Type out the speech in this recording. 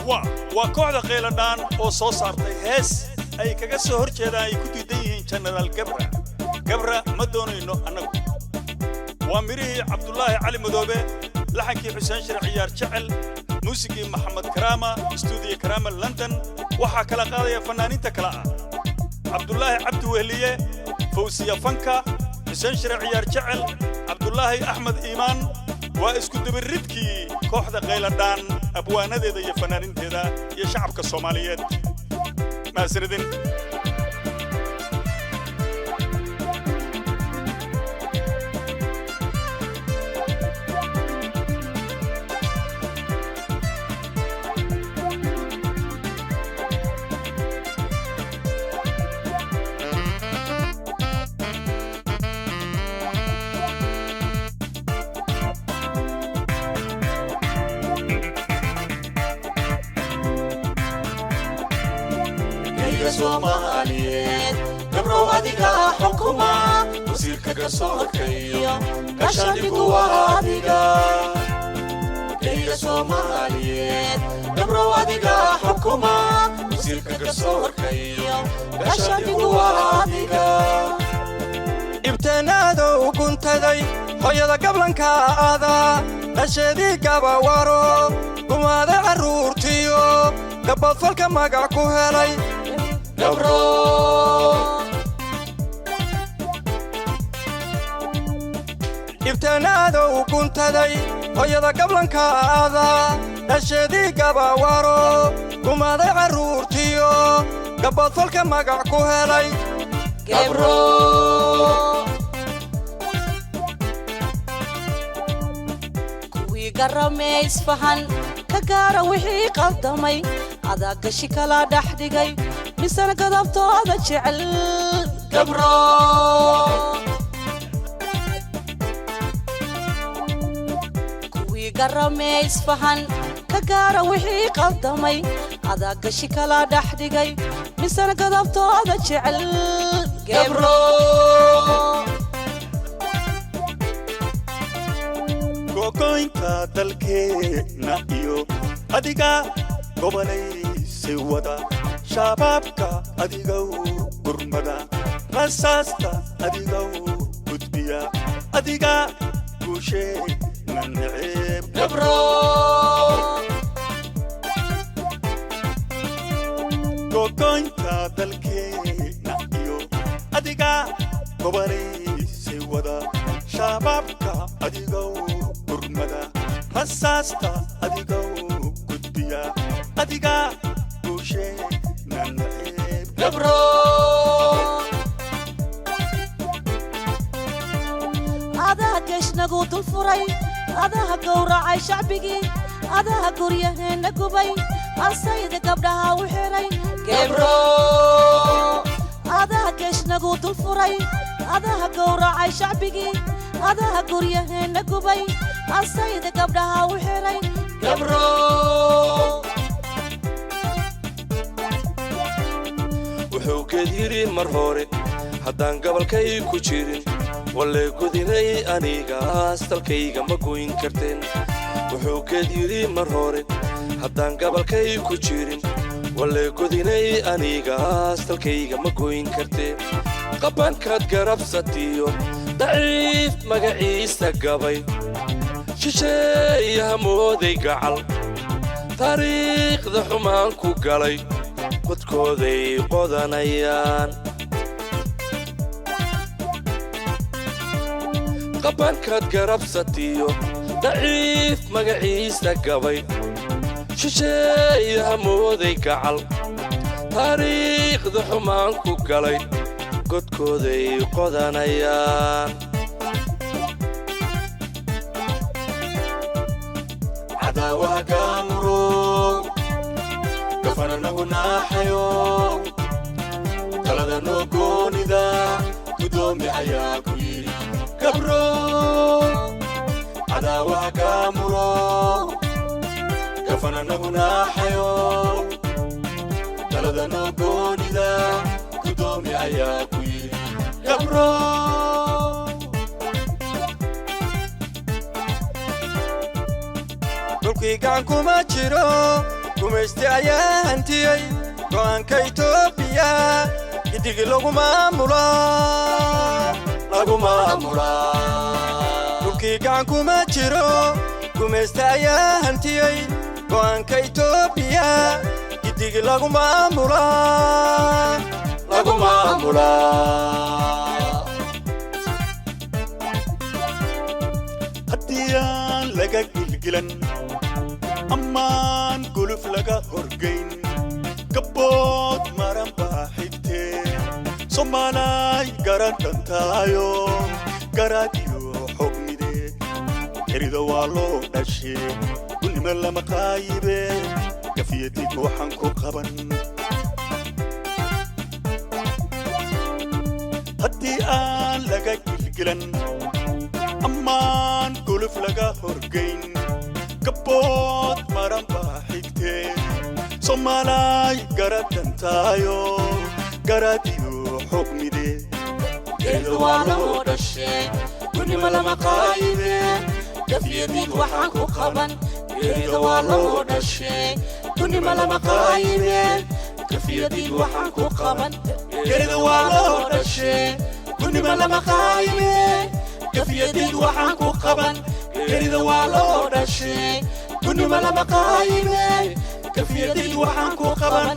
وكوعد قيلدان oo soo saartay hees ay kaga soo horjeedaan ay ku diidan yihiin General Gabra ma doonayno anagu waa mirihii Cabdullaahi Cali Madoobe laxankii Xuseen Shir Ciyaar Jecel muusigii Maxamed Karaama studio Karaama London waxa kala qaadaya fanaaniinta kala ah Cabdullaahi Cabdi Wehliye Fawsiya Fanka Xuseen Shir Ciyaar Jecel Cabdullaahi Axmed Iimaan waa isku dabiridkii kooxda qeyladaan abwaanadeeda iyo fanaaniinteeda iyo shacabka Soomaaliyeed ma sanadin Somaliyeed gabro adiga xukuma wasiirka garsoorkayga qashadigu waa adiga Somaliyeed gabro adiga xukuma wasiirka garsoorkayga qashadigu waa adiga ibtanaado uguntaday hooyada gablanka aada dhashadii gabawaro kumaada caruurtiyo gabadfalka magac ku helay Gabro ibtanaado uguntaday hooyada gablanka aada dhashadii gabawaro kumaada caruurtiyo gabadfalka magac ku helay Gabro kuwii garamay isfahan ka gaara wixii qaldamay adaa gashi kala dhaxdigay misana gadabtooda jecel Gabro kuwii garamay isfahan ka gaara wixii qaldamay adaa gashi kala dhaxdigay misana gadabtooda jecel Gabro gogoynta dalkeena iyo adiga gobolaysi wada shabaabka adiga gurmada rasaasta adiga gudbiya adiga guusheena neceb Gabro gogoynta dalkeena iyo adiga gobolaysi wada shabaabka adiga gurmada rasaasta adiga gudbiya adiga guusheena neceb Gabro adaa geeshnagu dul furay adaa gowracay shacbigii adaa guryaheena gubay asayda gabdhaha u xiray Gabro adaa geeshnagu dul furay adaa gowracay shacbigii adaa guryaheena gubay asayda gabdhaha u xiray Gabro wuxuu geediyiri mar hore haddaan gabalkay ku jirin walle godinay anigaas dalkayga ma goyn karteen wuxuu geediyiri mar hore haddaan gabalkay ku jirin walle godinay anigaas dalkayga ma goyn karteen qabankaad garabsatiyo daciif magaciisa gabay shisheeyaha mooday gacal taariikhda xumaan ku galay qodkooday qodanayaan qabankaad garabsatiyo daciif magaciisa gabay shisheeyaha mooday gacal taariikhda xumaan ku galay qodkooday qodanayaan عداوة كامرو كفنا نغناحيو قلدا نوكوني ذا قدومي حياكوي كبرو عداوة كامرو كفنا نغناحيو قلدا نوكوني ذا قدومي حياكوي كبرو dhulkii gacan kuma jiro gumaysti ayaa hantiyey go'aanka Itoobiya gidig lagu maamulaa dhulkii gacan kuma jiro gumaysti ayaa hantiyey go'aanka Itoobiya gidig lagu maamulaa haddiyaan laga gilgilan ammaan guluf laga horgayn gabbood maran baa xigtee Soomaalay garan dhantaayo garaadiyo xogmide erida waa loo dhashee gudnimo lama qaayibe gafiyadid waxaan ku qaban haddii aan laga gilgilan ammaan guluf laga horgayn gabbood maran baa xigtee Soomaalay garan dhantaayo garaadiyo xogmide erida waa loo dhashee gudnimo lama qaayibe gafiyadid waxaan ku qaban erida waa loo dhashee gudnimo lama qaayibe gafiyadid waxaan ku qaban erida waa loo dhashee gudnimo lama qaayibe gafiyadid waxaan ku qaban erida waa loo dhashee gudnimo lama qaayibe gafiyadid waxaan ku qaban